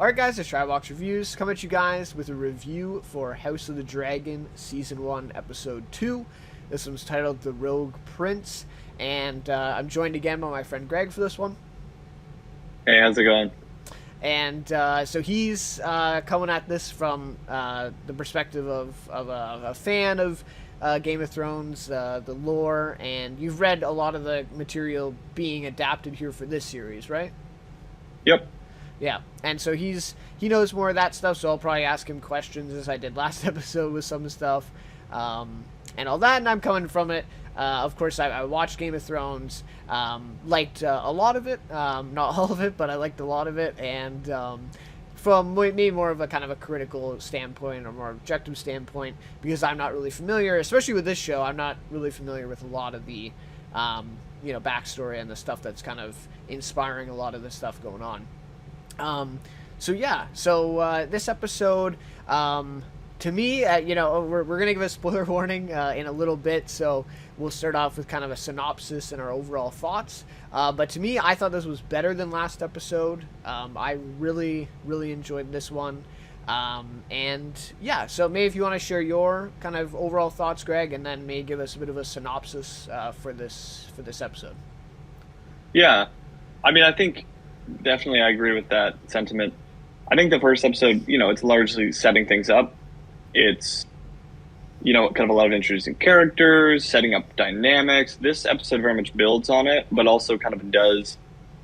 Alright guys, it's Chatterbox Reviews, coming at you guys with a review for House of the Dragon Season 1, Episode 2. This one's titled The Rogue Prince, and I'm joined again by my friend Greg for this one. Hey, how's it going? And so he's coming at this from the perspective of a fan of Game of Thrones, the lore, and you've read a lot of the material being adapted here for this series, right? Yep. Yeah, and so he knows more of that stuff, so I'll probably ask him questions as I did last episode with some stuff, and all that, and I'm coming from it. Of course, I watched Game of Thrones, liked a lot of it, not all of it, but I liked a lot of it, and from maybe more of a kind of a critical standpoint or more objective standpoint, because I'm not really familiar, especially with this show, I'm not really familiar with a lot of the, backstory and the stuff that's kind of inspiring a lot of the stuff going on. So this episode, to me, we're going to give a spoiler warning in a little bit, so we'll start off with kind of a synopsis and our overall thoughts. But to me, I thought this was better than last episode. I really, really enjoyed this one. So maybe if you want to share your kind of overall thoughts, Greg, and then maybe give us a bit of a synopsis for this episode. Yeah. I mean, I think definitely I agree with that sentiment. I think the first episode, it's largely setting things up. It's, kind of a lot of introducing characters, setting up dynamics. This episode very much builds on it, but also kind of does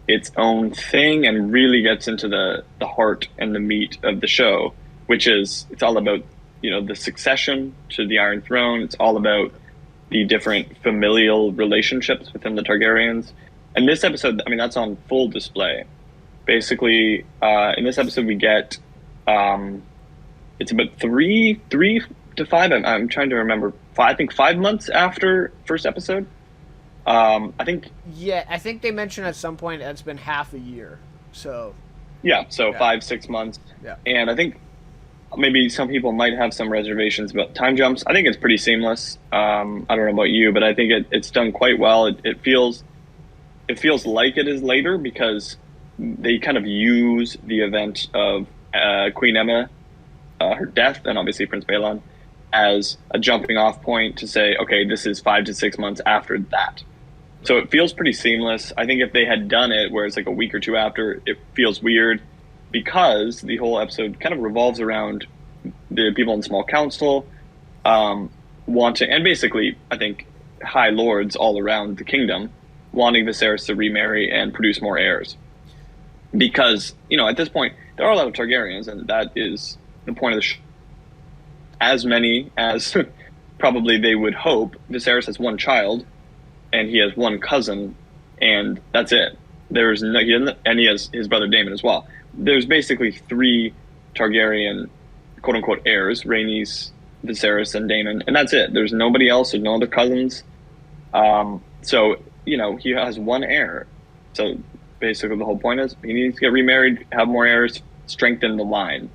its own thing and really gets into the heart and the meat of the show, which is, it's all about, the succession to the Iron Throne. It's all about the different familial relationships within the Targaryens. And this episode, I mean, that's on full display. Basically, in this episode, we get, it's about three to five, I'm trying to remember, I think 5 months after first episode. I think they mentioned at some point it's been half a year. So 5-6 months. Yeah. And I think maybe some people might have some reservations about time jumps. I think it's pretty seamless. I don't know about you, but I think it's done quite well. It feels like it is later because they kind of use the event of Queen Emma, her death, and obviously Prince Balon, as a jumping off point to say, okay, this is 5 to 6 months after that. So it feels pretty seamless. I think if they had done it where it's like a week or two after, it feels weird because the whole episode kind of revolves around the people in Small Council wanting, and basically, I think, high lords all around the kingdom wanting Viserys to remarry and produce more heirs. Because, at this point, there are a lot of Targaryens, and that is the point of the show. As many as probably they would hope. Viserys has one child, and he has one cousin, and that's it. And he has his brother Daemon as well. There's basically 3 Targaryen, quote-unquote, heirs, Rhaenys, Viserys, and Daemon, and that's it. There's nobody else. There's no other cousins. He has one heir. So basically the whole point is he needs to get remarried, have more heirs, strengthen the line.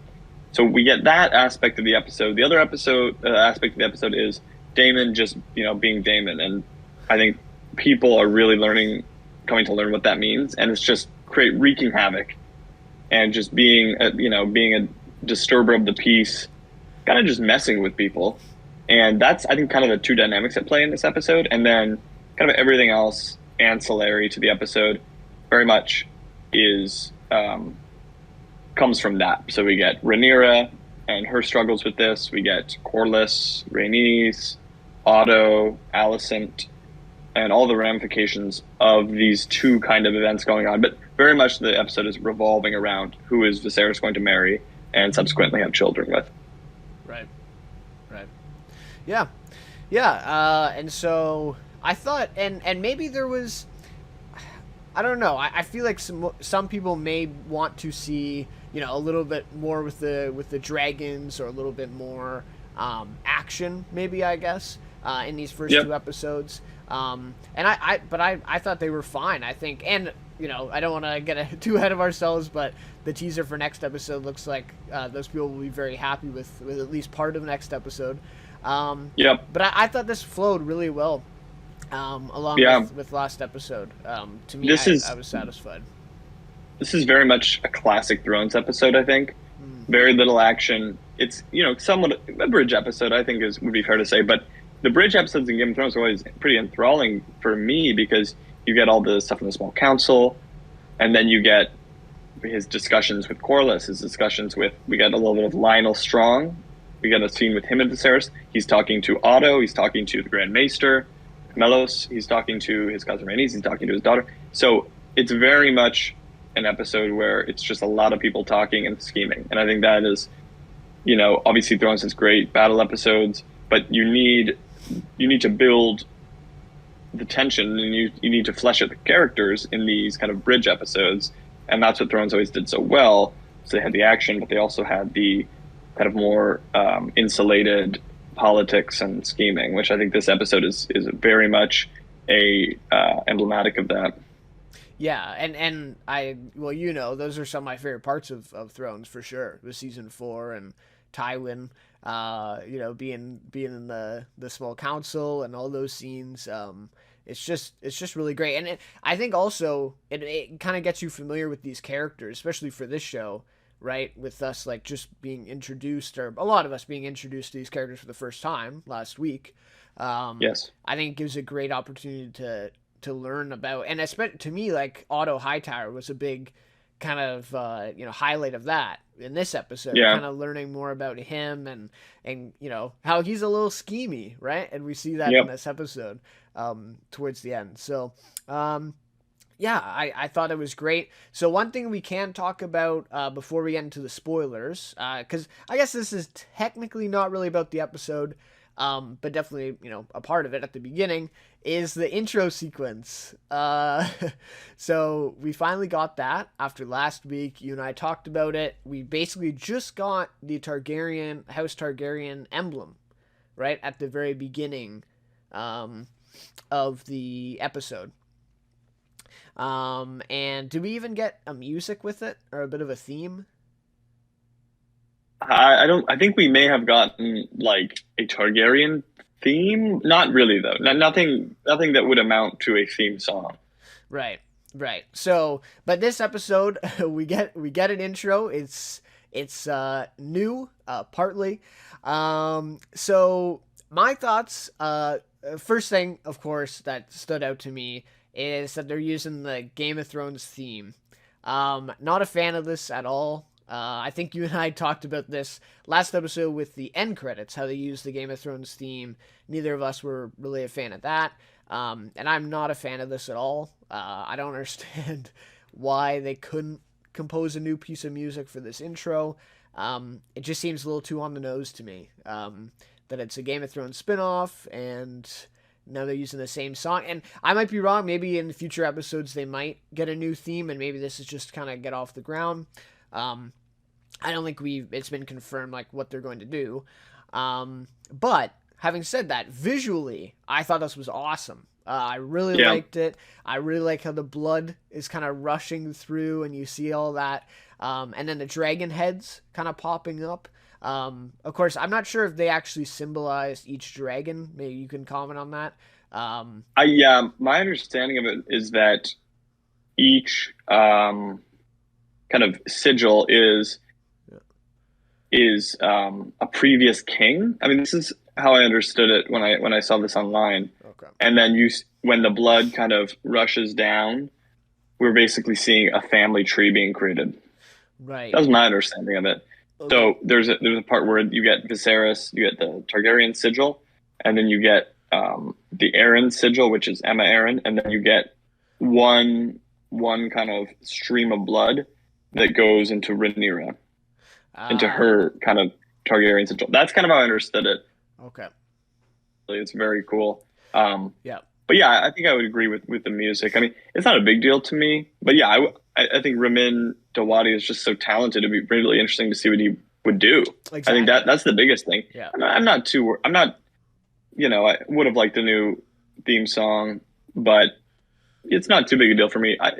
So we get that aspect of the episode. The other aspect of the episode is Daemon just, being Daemon. And I think people are really coming to learn what that means. And it's just wreaking havoc and just being a disturber of the peace, kind of just messing with people. And that's, I think, kind of the two dynamics at play in this episode. And then kind of everything else ancillary to the episode very much is comes from that. So we get Rhaenyra and her struggles with this. We get Corlys, Rhaenys, Otto, Alicent, and all the ramifications of these two kind of events going on. But very much the episode is revolving around who is Viserys going to marry and subsequently have children with. Right. Yeah. And so I thought, and maybe there was, I don't know. I feel like some people may want to see, a little bit more with the dragons, or a little bit more action, maybe, I guess, in these first 2 episodes. But I thought they were fine. I think, and I don't want to get too ahead of ourselves, but the teaser for next episode looks like those people will be very happy with at least part of next episode. But I thought this flowed really well. Along with last episode. To me, I was satisfied. this is very much a classic Thrones episode. I think Mm, very little action. It's somewhat a bridge episode. I think is would be fair to say, but the bridge episodes in Game of Thrones are always pretty enthralling for me because you get all the stuff in the small council, and then you get his discussions with Corlys, his discussions with we got a little bit of Lionel Strong. We got a scene with him and Viserys. He's talking to Otto. He's talking to the Grand Maester, Melos. He's talking to his cousin Rhaenys. He's talking to his daughter. So it's very much an episode where it's just a lot of people talking and scheming. And I think that is, obviously Thrones has great battle episodes, but you need to build the tension and you need to flesh out the characters in these kind of bridge episodes. And that's what Thrones always did so well. So they had the action, but they also had the kind of more insulated politics and scheming, which I think this episode is very much a emblematic of that. yeah, and well, those are some of my favorite parts of Thrones for sure. The season 4 and Tywin, being in the small council and all those scenes. It's just really great, and I think also it kind of gets you familiar with these characters, especially for this show, right? With us like just being introduced, or a lot of us being introduced to these characters for the first time last week. Yes. I think it gives a great opportunity to learn about, and especially to me, like Otto Hightower was a big kind of highlight of that in this episode, Yeah. kind of learning more about him and how he's a little schemy, right? And we see that in Yep. this episode towards the end. So yeah, I thought it was great. So one thing we can talk about before we get into the spoilers, because I guess this is technically not really about the episode, but definitely a part of it at the beginning, is the intro sequence. So we finally got that after last week. You and I talked about it. We basically just got the House Targaryen emblem, right at the very beginning of the episode. And do we even get a music with it or a bit of a theme? I don't. I think we may have gotten like a Targaryen theme. Not really though. Nothing. Nothing that would amount to a theme song. Right, right. So, but this episode, we get an intro. It's new, partly. So my thoughts. First thing, of course, that stood out to me is that they're using the Game of Thrones theme. Not a fan of this at all. I think you and I talked about this last episode with the end credits, how they use the Game of Thrones theme. Neither of us were really a fan of that. And I'm not a fan of this at all. I don't understand why they couldn't compose a new piece of music for this intro. It just seems a little too on the nose to me. That it's a Game of Thrones spinoff, and now they're using the same song. And I might be wrong. Maybe in future episodes they might get a new theme, and maybe this is just kind of get off the ground. I don't think it's been confirmed like what they're going to do. But having said that, visually, I thought this was awesome. I really Yeah. liked it. I really like how the blood is kind of rushing through, and you see all that. And then the dragon heads kind of popping up. Of course, I'm not sure if they actually symbolized each dragon. Maybe you can comment on that. I Yeah. My understanding of it is that each kind of sigil is a previous king. I mean, this is how I understood it when I saw this online. Okay. And then when the blood kind of rushes down, we're basically seeing a family tree being created. Right. That was my understanding of it. Okay. So there's a part where you get Viserys, you get the Targaryen sigil, and then you get the Arryn sigil, which is Emma Arryn, and then you get one kind of stream of blood that goes into Rhaenyra, into her kind of Targaryen sigil. That's kind of how I understood it. Okay. It's very cool. Yeah. But yeah, I think I would agree with the music. I mean, it's not a big deal to me, but yeah, I think Ramin Djawadi is just so talented. It'd be really interesting to see what he would do. Exactly. I think that's the biggest thing. Yeah. I'm not, I would have liked a new theme song, but it's not too big a deal for me. I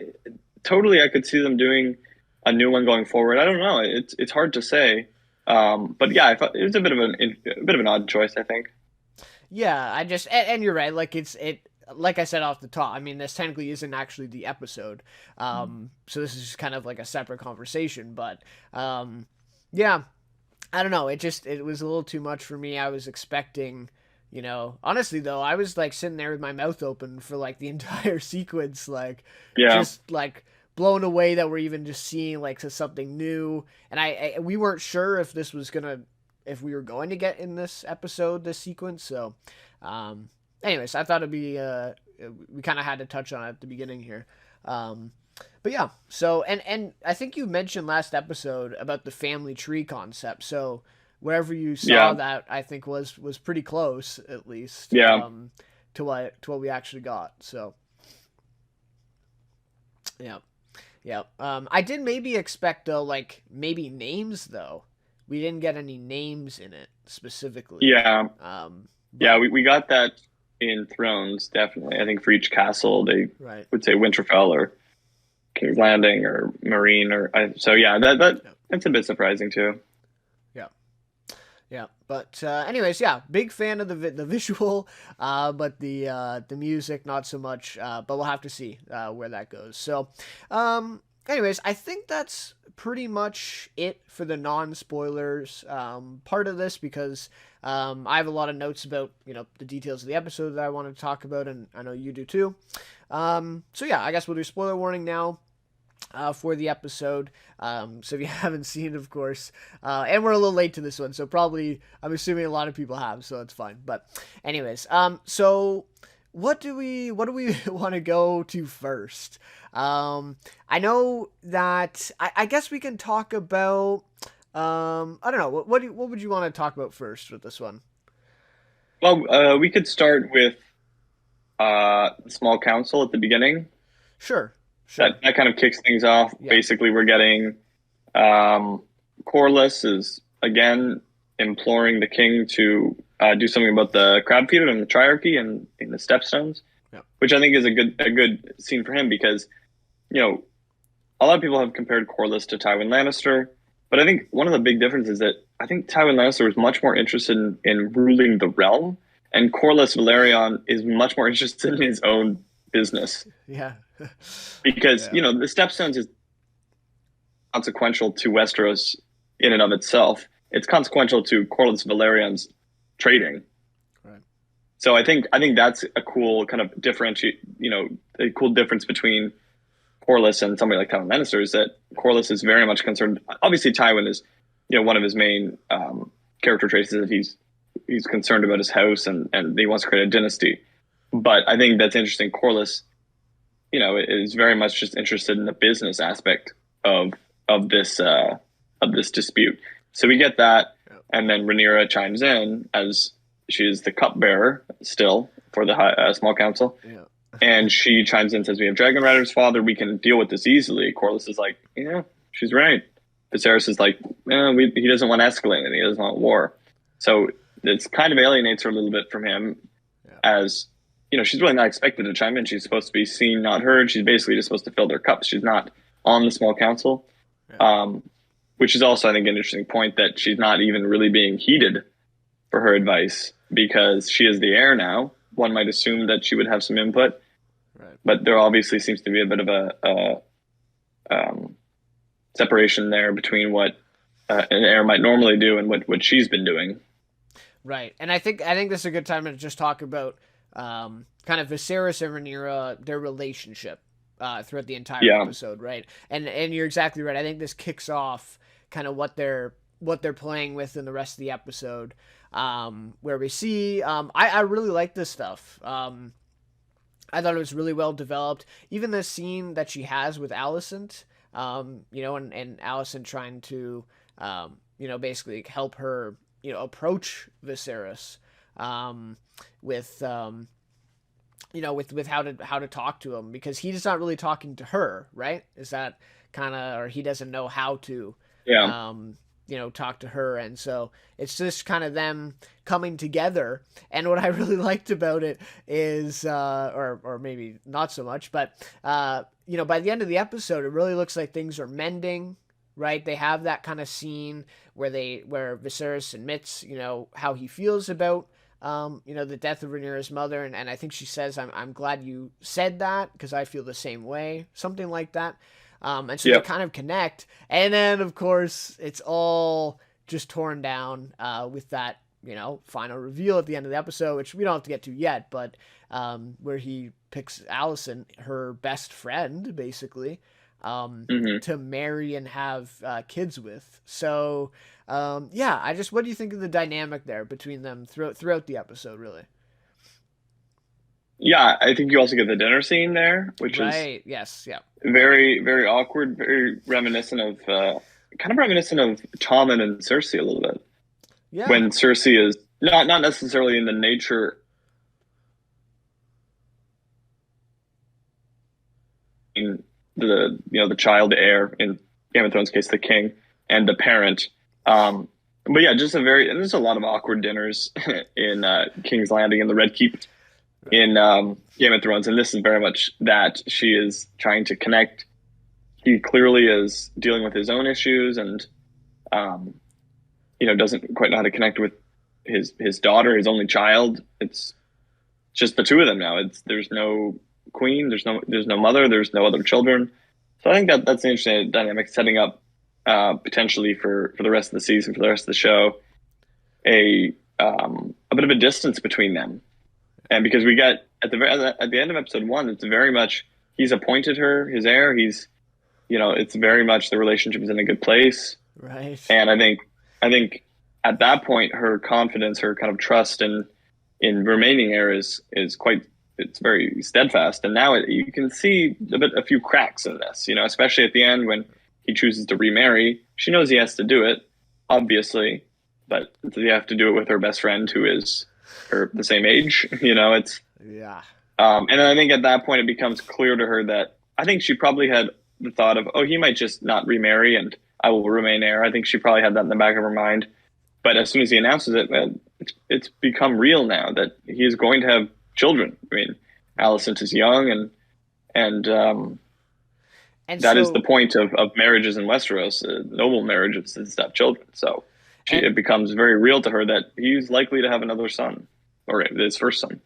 could see them doing a new one going forward. I don't know. It's hard to say. But yeah, I thought it was a bit of an odd choice, I think. Yeah, and you're right. Like like I said off the top, I mean, this technically isn't actually the episode. So this is just kind of like a separate conversation. But yeah, I don't know. It was a little too much for me. I was expecting, honestly though, I was like sitting there with my mouth open for like the entire sequence, like Yeah. just like blown away that we're even just seeing like something new. And we weren't sure if if we were going to get in this episode, this sequence. So, anyways, I thought it'd be, we kind of had to touch on it at the beginning here. But yeah, so, and I think you mentioned last episode about the family tree concept. So wherever you saw Yeah. that, I think was pretty close, at least, Yeah. to what we actually got. So yeah, yeah. I did maybe expect though, like maybe names though. We didn't get any names in it specifically. Yeah. Yeah. But We got that in Thrones, definitely. I think for each castle, they right. would say Winterfell or King's Landing or Marine so yeah, Yeah. that's a bit surprising too. Yeah. Yeah, but anyways, yeah, big fan of the visual, but the music not so much. But we'll have to see where that goes. So, anyways, I think that's pretty much it for the non-spoilers part of this because I have a lot of notes about the details of the episode that I want to talk about, and I know you do too. So yeah, I guess we'll do spoiler warning now. For the episode. So if you haven't seen, of course, and we're a little late to this one, so probably I'm assuming a lot of people have, so it's fine. But anyways, so what do we want to go to first? I know that I guess we can talk about. I don't know. What would you want to talk about first with this one? Well, we could start with the small council at the beginning. Sure, sure. That kind of kicks things off. Yeah, Basically, we're getting Corlys is again imploring the king to do something about the crab feeder and the triarchy and in the stepstones, yeah, which I think is a good scene for him because a lot of people have compared Corlys to Tywin Lannister, but I think one of the big differences is that I think Tywin Lannister was much more interested in ruling the realm, and Corlys Velaryon is much more interested in his own business yeah, because yeah. the stepstones is consequential to Westeros in and of itself. It's consequential to Corlys Velaryon's trading. Right. So I think that's a cool kind of differentiate. A cool difference between Corlys and somebody like Tywin Lannister is that Corlys is very much concerned. Obviously, Tywin is one of his main character traits is that he's concerned about his house and he wants to create a dynasty. But I think that's interesting. Corlys, is very much just interested in the business aspect of this dispute. So we get that, and then Rhaenyra chimes in as she is the cupbearer still for the small council, Yeah. and she chimes in and says, "We have Dragon Rider's father. We can deal with this easily." Corlys is like, "Yeah, she's right." Viserys is like, "He doesn't want escalating. He doesn't want war." So it's kind of alienates her a little bit from him, Yeah. as she's really not expected to chime in. She's supposed to be seen, not heard. She's basically just supposed to fill their cups. She's not on the small council. Yeah. Which is also, I think, an interesting point that she's not even really being heeded for her advice because she is the heir now. One might assume that she would have some input, Right. but there obviously seems to be a bit of a separation there between what an heir might normally do and what she's been doing. Right, and I think this is a good time to just talk about kind of Viserys and Rhaenyra, their relationship throughout the entire Yeah. episode, right? And you're exactly right. I think this kicks off kind of what they're playing with in the rest of the episode, where we see I really like this stuff. I thought it was really well developed. Even the scene that she has with Alicent, and Alicent trying to, basically help her, approach Viserys, with, with how to talk to him because he's not really talking to her, right? Is that kind of, or he doesn't know how to, Yeah. talk to her. And so it's just kind of them coming together. And what I really liked about it is, or maybe not so much, but, by the end of the episode, it really looks like things are mending, right? They have that kind of scene where Viserys admits, how he feels about, the death of Rhaenyra's mother, and I think she says, I'm glad you said that because I feel the same way," something like that. And so they Yep. kind of connect, and then of course it's all just torn down with that final reveal at the end of the episode, which we don't have to get to yet, but where he picks Allison, her best friend, basically, Hmm. to marry and have kids with. So, yeah, what do you think of the dynamic there between them throughout the episode, really? Yeah, I think you also get the dinner scene there, which is Right. Yes. Yeah. very, very awkward, very reminiscent of, kind of reminiscent of Tommen and Cersei a little bit. Yeah. When Cersei is not necessarily in the nature in the child heir in Game of Thrones case, the king and the parent. But yeah, just and there's a lot of awkward dinners in King's Landing and the Red Keep in Game of Thrones, and this is very much that. She is trying to connect. He clearly is dealing with his own issues, and doesn't quite know how to connect with his daughter, his only child. It's just the two of them now. There's no queen, there's no mother, there's no other children. So I think that's an interesting dynamic, setting up potentially for the rest of the season, for the rest of the show, a bit of a distance between them. And because we get at the end of episode 1, it's very much he's appointed her his heir. It's very much the relationship is in a good place. Right. And I think at that point her confidence, her kind of trust in remaining heir is quite, it's very steadfast. And now you can see a few cracks in this, especially at the end when he chooses to remarry. She knows he has to do it, obviously, but you have to do it with her best friend who is the same age. It's Yeah. and then I think at that point it becomes clear to her that I think she probably had the thought of, oh, he might just not remarry and I will remain heir. I think she probably had that in the back of her mind. But as soon as he announces it, it's become real now that he is going to have children. I mean, Alicent is young, and And that is so the point of marriages in Westeros. Noble marriages is to have children. So and it becomes very real to her that he's likely to have another son, or his first son.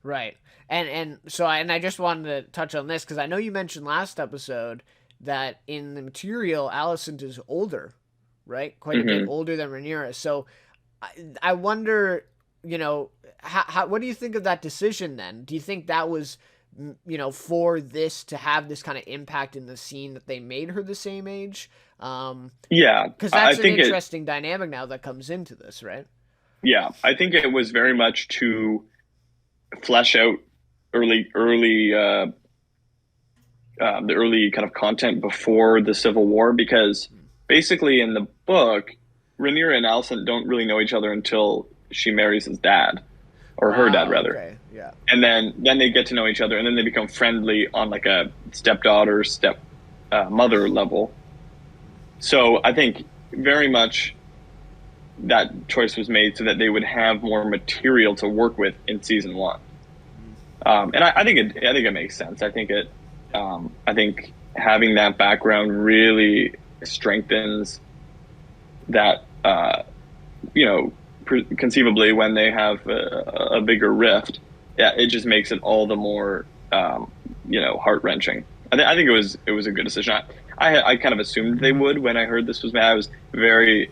Right. And I just wanted to touch on this because I know you mentioned last episode that in the material, Alicent is older, right? Quite a bit Hmm. older than Rhaenyra. So I wonder, what do you think of that decision then? Do you think that was, for this to have this kind of impact in the scene that they made her the same age? Yeah, Because I that's an think it. interesting dynamic now that comes into this, right? Yeah, I think it was very much to flesh out early the early kind of content before the Civil War, because basically in the book, Rhaenyra and Alicent don't really know each other until she marries his dad, or her dad Wow. rather, Okay. Yeah. and then they get to know each other, and then they become friendly on like a stepdaughter, mother level. So I think very much that choice was made so that they would have more material to work with in season 1. And I think it makes sense. I think having that background really strengthens that. Conceivably when they have a bigger rift, yeah, it just makes it all the more heart wrenching. I think it was a good decision. I kind of assumed they would when I heard this was made. I was very.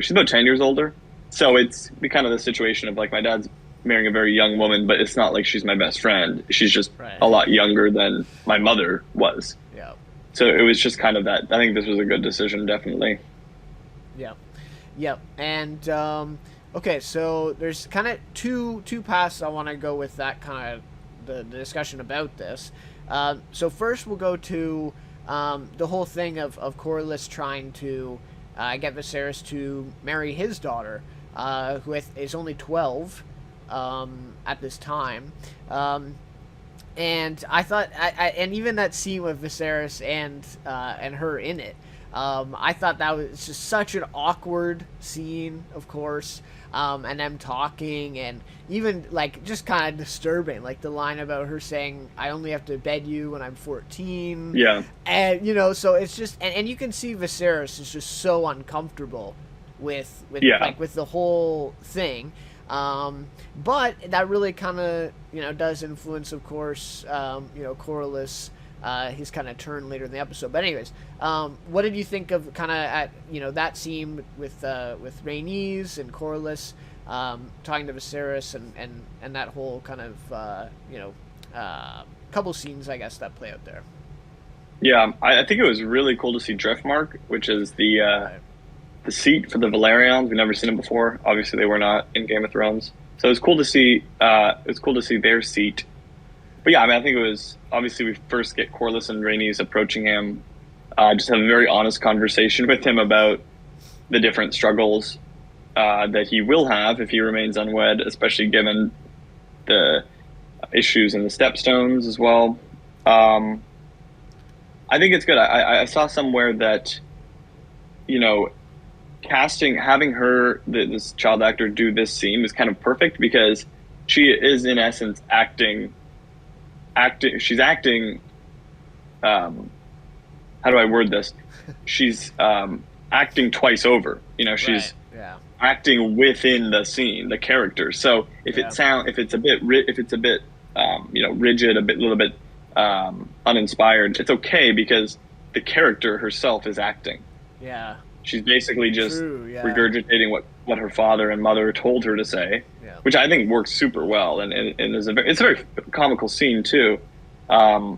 She's about 10 years older, so it's kind of the situation of like my dad's marrying a very young woman, but it's not like she's my best friend. She's just Right. a lot younger than my mother was. Yeah. So it was just kind of that. I think this was a good decision, definitely. Yep. Yep. And okay, so there's kind of two paths I want to go with that kind of the discussion about this. So first we'll go to the whole thing of Corlys trying to get Viserys to marry his daughter, who is only 12 at this time. And I thought, and even that scene with Viserys and her in it, I thought that was just such an awkward scene, of course, and them talking, and even like just kind of disturbing, like the line about her saying, "I only have to bed you when I'm 14." Yeah. And so it's just, and you can see Viserys is just so uncomfortable Yeah. with the whole thing. But that really kind of does influence, of course, Corlys. His kind of turn later in the episode. But anyways, what did you think of kind of at that scene with Rhaenys and Corlys talking to Viserys and that whole kind of couple scenes, I guess, that play out there? Yeah, I think it was really cool to see Driftmark, which is the seat for the Valerians. We've never seen them before. Obviously, they were not in Game of Thrones, so it was cool to see. Their seat. But yeah, I mean, I think it was obviously we first get Corlys and Rhaenys approaching him, just have a very honest conversation with him about the different struggles that he will have if he remains unwed, especially given the issues in the Stepstones as well. I think it's good. I saw somewhere that, having her, this child actor, do this scene was kind of perfect because she is in essence acting. She's acting. How do I word this? She's acting twice over. She's acting within the scene, the character. So if it's a bit rigid, a little bit uninspired, it's okay because the character herself is acting. Yeah. She's basically just regurgitating what her father and mother told her to say, which I think works super well, and it's a very comical scene too. But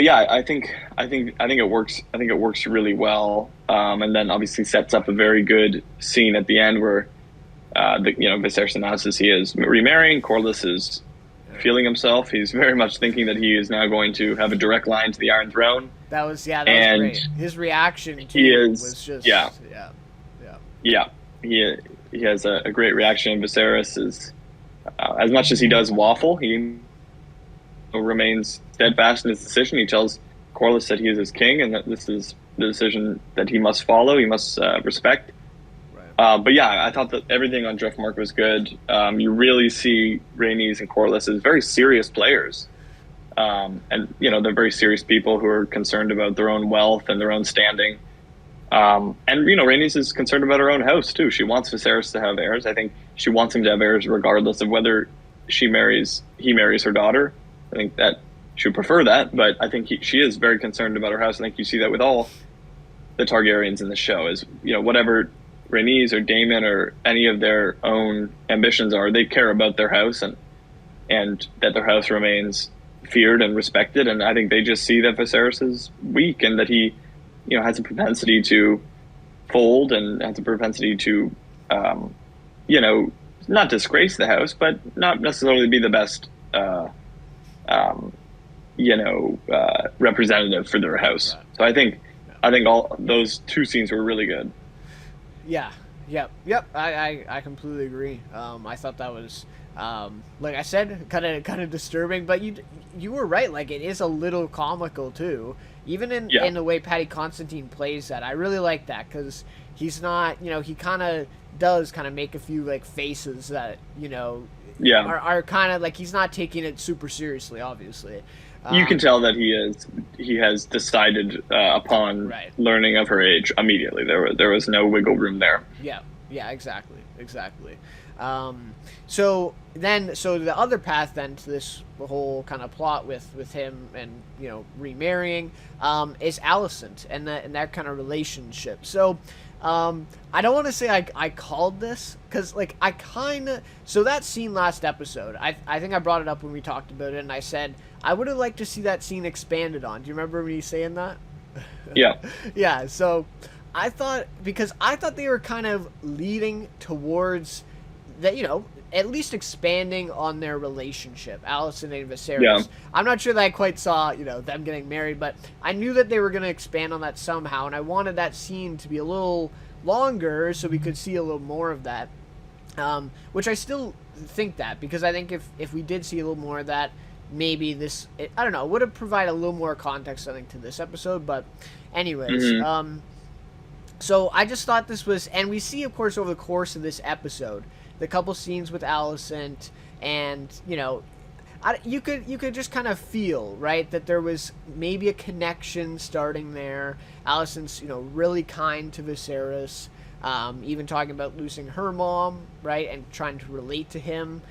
yeah, I think it works. I think it works really well, and then obviously sets up a very good scene at the end where Viserys announces he is remarrying. Corlys is feeling himself. He's very much thinking that he is now going to have a direct line to the Iron Throne. That was great. His reaction was just yeah. He has a great reaction. Viserys is, as much as he does waffle, he remains steadfast in his decision. He tells Corlys that he is his king and that this is the decision that he must follow. He must respect. But yeah, I thought that everything on Driftmark was good. You really see Rhaenys and Corlys as very serious players. And they're very serious people who are concerned about their own wealth and their own standing. And Rhaenys is concerned about her own house too. She wants Viserys to have heirs. I think she wants him to have heirs regardless of whether he marries her daughter. I think that she would prefer that, but I think she is very concerned about her house. I think you see that with all the Targaryens in the show. Is whatever Rhaenys or Daemon or any of their own ambitions are, they care about their house and that their house remains feared and respected. And I think they just see that Viserys is weak and that he, has a propensity to fold and has a propensity to, not disgrace the house, but not necessarily be the best, representative for their house. Right. So I think all those two scenes were really good. Yeah. Yep. I completely agree. I thought that was, like I said, kind of disturbing, but you were right. Like, it is a little comical too, even in the way Paddy Considine plays that. I really like that because he's not, he kind of does make a few like faces that are kind of like he's not taking it super seriously. Obviously, you can tell that he has decided upon learning of her age immediately. There was no wiggle room there. Yeah, exactly. So the other path then to this whole kind of plot with him and remarrying is Alicent and that kind of relationship. So I don't want to say I called this because like I kind of that scene last episode I think I brought it up when we talked about it and I said I would have liked to see that scene expanded on. Do you remember me saying that? Yeah. Yeah. So I thought they were kind of leading towards that, at least expanding on their relationship, Alicent and Viserys. Yeah. I'm not sure that I quite saw, them getting married, but I knew that they were going to expand on that somehow, and I wanted that scene to be a little longer so we could see a little more of that, which I still think that, because I think if we did see a little more of that, maybe I don't know, would have provided a little more context, I think, to this episode, but anyways, mm-hmm. So I just thought this was, and we see, of course, over the course of this episode, the couple scenes with Alicent, and you could just kind of feel, right, that there was maybe a connection starting there. Alicent's really kind to Viserys, even talking about losing her mom, right, and trying to relate to him.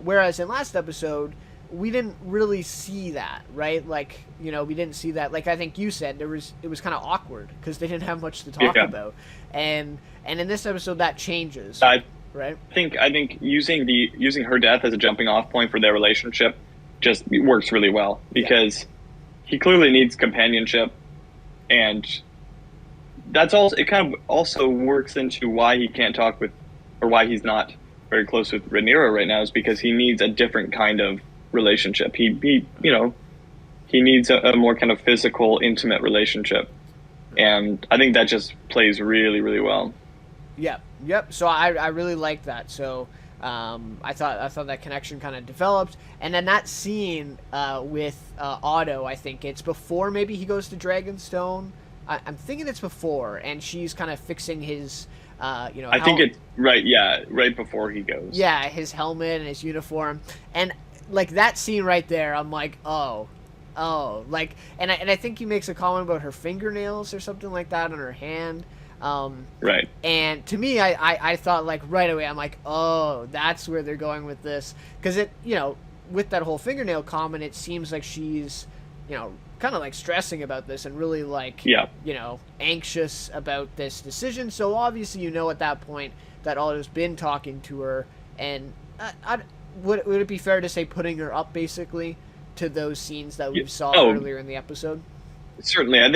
Whereas in last episode, we didn't really see that, right? Like, we didn't see that. Like I think you said, it was kind of awkward because they didn't have much to talk Yeah. about, and in this episode that changes, I right? think using her death as a jumping off point for their relationship just works really well Yeah, because he clearly needs companionship, and that's also it kind of also works into why he can't talk with, or why he's not very close with Rhaenyra right now, is because he needs a different kind of relationship. He needs a more kind of physical, intimate relationship, and I think that just plays really, really well. yeah, yep. So I really like that. So I thought that connection kind of developed, and then that scene with Otto, I think it's before maybe he goes to Dragonstone. I'm thinking it's before, and she's kind of fixing his, I think it's right, yeah, right before he goes. yeah, his helmet and his uniform, and like that scene right there, I'm like, oh, like, and I think he makes a comment about her fingernails or something like that on her hand. Right. And to me, I thought like right away, I'm like, oh, that's where they're going with this, because with that whole fingernail comment, it seems like she's, kind of like stressing about this and really like, Yeah. anxious about this decision. So obviously, at that point that Otto's been talking to her, and would it be fair to say putting her up basically to those scenes that we saw Oh, earlier in the episode? certainly. I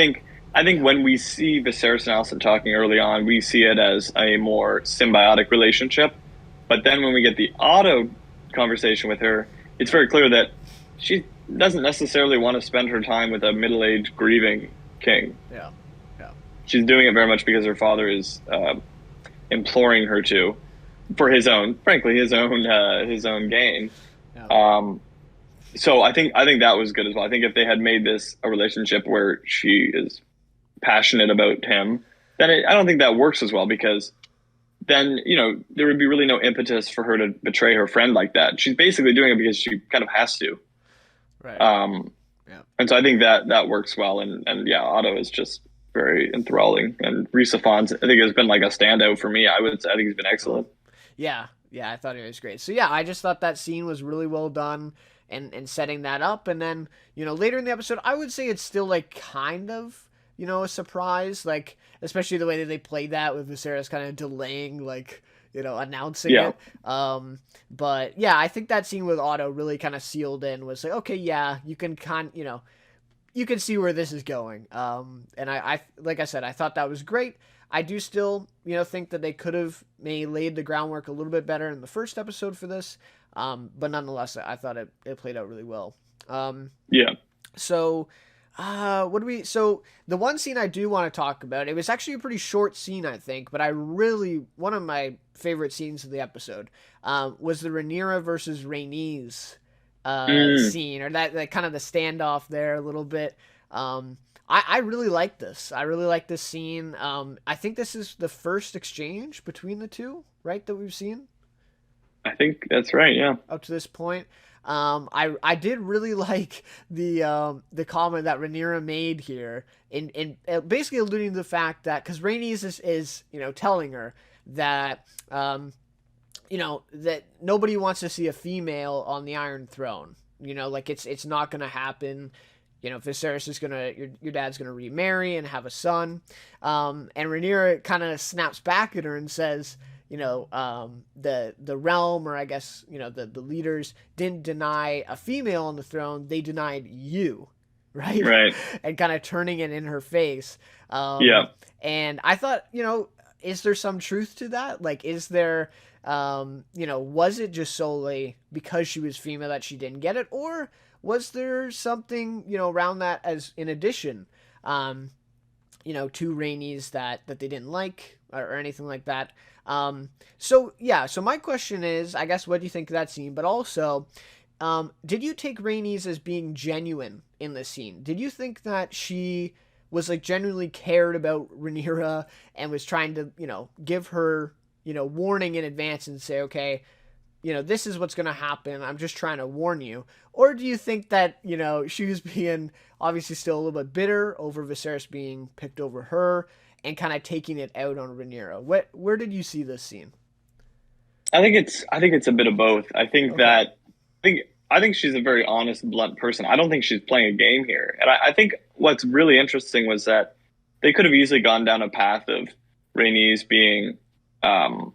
think when we see Viserys and Allison talking early on, we see it as a more symbiotic relationship. But then when we get the Otto conversation with her, it's very clear that she doesn't necessarily want to spend her time with a middle-aged grieving king. Yeah, yeah, She's doing it very much because her father is imploring her to, for his own, frankly, his own gain. yeah. So I think that was good as well. I think if they had made this a relationship where she is passionate about him, then I don't think that works as well, because then there would be really no impetus for her to betray her friend like that. She's basically doing it because she kind of has to. Right. Yeah. And so I think that works well. And yeah, Otto is just very enthralling, and Rhys Ifans, I think, has been like a standout for me. I think he's been excellent. Yeah, yeah, I thought it was great. So yeah, I just thought that scene was really well done, and setting that up, and then later in the episode, I would say it's still like kind of a surprise, like especially the way that they played that with Viserys kind of delaying, like announcing Yeah. it. But yeah, I think that scene with Otto really kind of sealed in. Was like, okay, yeah, you can you can see where this is going. And I like I said, I thought that was great. I do still, think that they could have maybe laid the groundwork a little bit better in the first episode for this. But nonetheless, I thought it played out really well. Yeah. So, so the one scene I do want to talk about, it was actually a pretty short scene, I think, but one of my favorite scenes of the episode, was the Rhaenyra versus Rhaenys, scene, or that kind of the standoff there a little bit. I really like this. I really like this scene. I think this is the first exchange between the two, right, that we've seen I think that's right. Yeah. up to this point. I did really like the comment that Rhaenyra made here, in basically alluding to the fact that, because Rhaenys is telling her that that nobody wants to see a female on the Iron Throne. Like it's not gonna happen. Viserys is your dad's gonna remarry and have a son. And Rhaenyra kind of snaps back at her and says, the realm, or I guess, the leaders didn't deny a female on the throne, they denied you, right? Right. And kind of turning it in her face. Yeah. And I thought, is there some truth to that? Like, is there, was it just solely because she was female that she didn't get it? Or was there something, around that as in addition, to Rhaenys that they didn't like, or anything like that? So my question is, I guess, what do you think of that scene? But also, did you take Rhaenys as being genuine in this scene? Did you think that she was like genuinely cared about Rhaenyra and was trying to, give her, warning in advance and say, okay, this is what's going to happen, I'm just trying to warn you? Or do you think that, she was being obviously still a little bit bitter over Viserys being picked over her, and kind of taking it out on Rhaenyra. Where did you see this scene? I think it's a bit of both. Okay. I think she's a very honest, blunt person. I don't think she's playing a game here. And I think what's really interesting was that they could have easily gone down a path of Rhaenys being, um,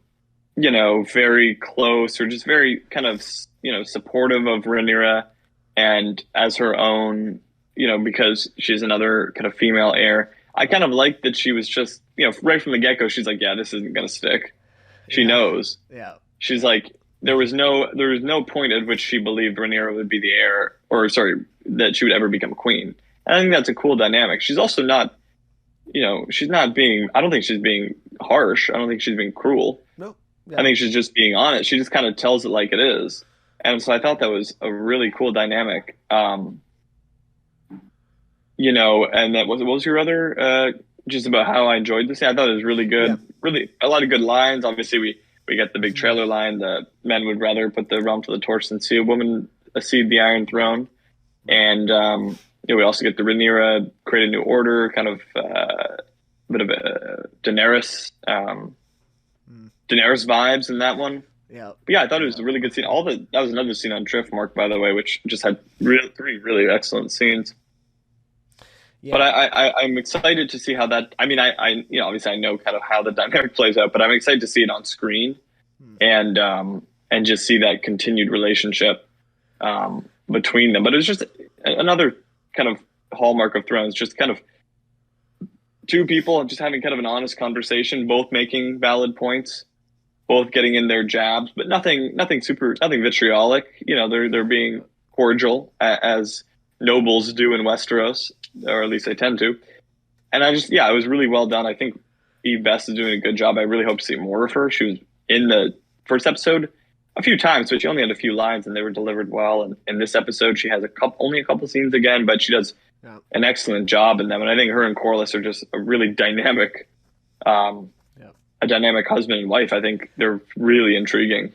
very close or just very kind of, supportive of Rhaenyra and as her own, because she's another kind of female heir. I kind of like that she was just, right from the get go, she's like, yeah, this isn't going to stick. She Yeah. knows. Yeah. She's like, there was no point at which she believed Rhaenyra would be the heir, or sorry, that she would ever become queen. And I think that's a cool dynamic. She's also not, she's not being. I don't think she's being harsh. I don't think she's being cruel. Nope. I Yeah. think she's just being honest. She just kind of tells it like it is. And so I thought that was a really cool dynamic. And that was what was your other just about how I enjoyed this? I thought it was really Yeah. good. Really a lot of good lines. Obviously we got the big Mhm. trailer line, the men would rather put the realm to the torch than see a woman accede the Iron Throne. Right. And we also get the Rhaenyra create a new order, kind of bit of a Mm. Daenerys vibes in that one. Yeah. But yeah, I thought it was Yeah. a really good scene. That was another scene on Driftmark, by the way, which just had three really excellent scenes. But Yeah. I'm excited to see how that. I mean, obviously I know kind of how the dynamic plays out, but I'm excited to see it on screen Mm. and just see that continued relationship between them. But it was just another kind of hallmark of Thrones, just kind of two people just having kind of an honest conversation, both making valid points, both getting in their jabs, but nothing vitriolic. They're being cordial as nobles do in Westeros, or at least they tend to. And it was really well done. I think Eve Best is doing a good job. I really hope to see more of her. She was in the first episode a few times, but she only had a few lines, and they were delivered well. And in this episode, she has only a couple scenes again, but she does Yeah. an excellent job in them. And I think her and Corlys are just a really dynamic, um, Yeah. a dynamic husband and wife. I think they're really intriguing.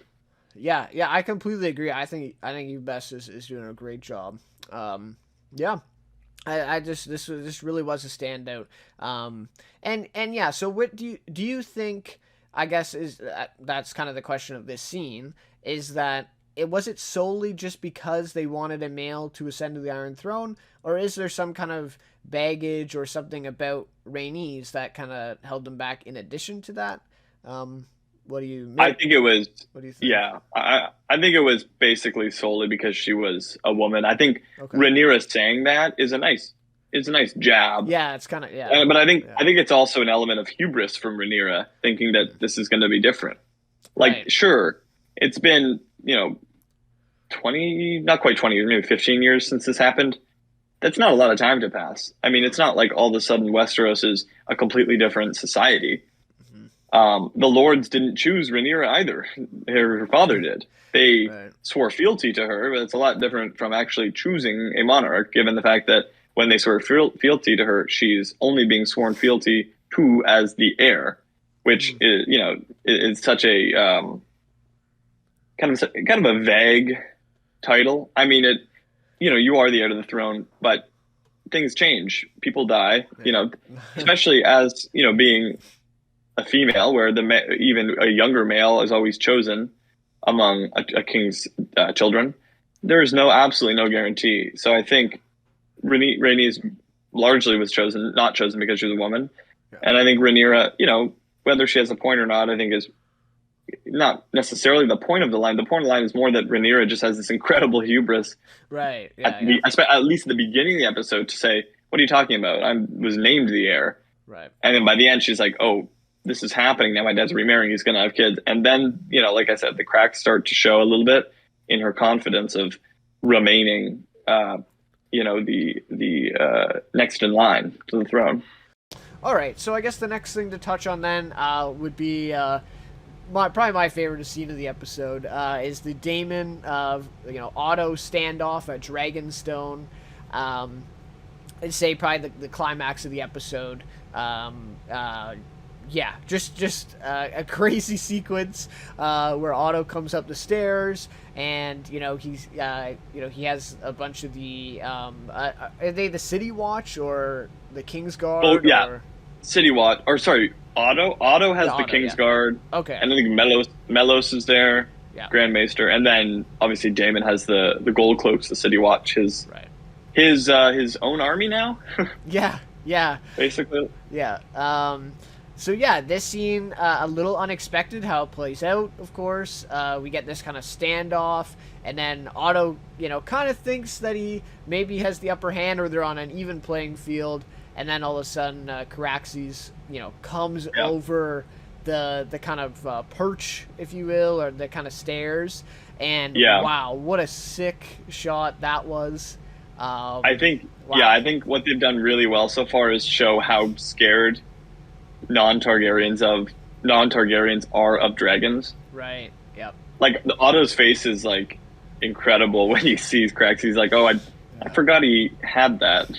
Yeah. Yeah. I completely agree. I think you best is doing a great job. Yeah. I just this really was a standout. And yeah. So what do you think? I guess that's kind of the question of this scene is that it solely just because they wanted a male to ascend to the Iron Throne, or is there some kind of baggage or something about Rhaenys that kind of held them back in addition to that? Um, what do you I think it was, what do you think? yeah, I think it was basically solely because she was a woman. I think Okay. Rhaenyra saying that is a nice jab. Yeah, it's kind of yeah. But Yeah. I think it's also an element of hubris from Rhaenyra thinking that this is going to be different. Like, Right. sure, it's been 20, not quite 20 years, maybe 15 years since this happened. That's not a lot of time to pass. I mean, it's not like all of a sudden Westeros is a completely different society. Mhm. The lords didn't choose Rhaenyra either. Her father did. They Right. swore fealty to her, but it's a lot different from actually choosing a monarch, given the fact that when they swore fealty to her, she's only being sworn fealty to as the heir, which Mm. is such a kind of a vague title. I mean, you are the heir to the throne, but things change. People die, Yeah. especially as, being a female, where even a younger male is always chosen among a king's children. There is absolutely no guarantee. So I think Rhaenys largely was not chosen because she was a woman, Yeah. and I think Rhaenyra, whether she has a point or not, I think is not necessarily the point of the line. The point of the line is more that Rhaenyra just has this incredible hubris Right. Yeah. Yeah. at least at the beginning of the episode, to say, "What are you talking about? I was named the heir." Right. And then by the end, she's like, "Oh, this is happening now. My dad's remarrying. He's going to have kids." And then, like I said, the cracks start to show a little bit in her confidence of remaining, the next in line to the throne. All right. So I guess the next thing to touch on then would be probably my favorite scene of the episode is the Daemon Otto standoff at Dragonstone. I'd say probably the climax of the episode. Yeah, just a crazy sequence where Otto comes up the stairs, and he has a bunch of the are they the City Watch or the King's Guard? Oh, yeah. Or... City Watch, or sorry, Otto. Otto has Yeah, the Otto. Yeah. Kingsguard, Okay. and I think Melos is there, Yeah. Grand Maester, and then obviously Damon has the Gold Cloaks, the City Watch, Right. his own army now, Yeah. Yeah. basically. Yeah. So yeah, this scene a little unexpected how it plays out. Of course, we get this kind of standoff, and then Otto, kind of thinks that he maybe has the upper hand, or they're on an even playing field, and then all of a sudden, Caraxes, comes Yeah, over the kind of perch, if you will, or the kind of stairs, and yeah. wow, what a sick shot that was. I think yeah, Wow. I think what they've done really well so far is show how scared non-Targaryens of non-Targaryens are of dragons. Right. Yep. Like the Otto's face is like incredible when he sees cracks. He's like, "Oh, I Yeah. forgot he had that,"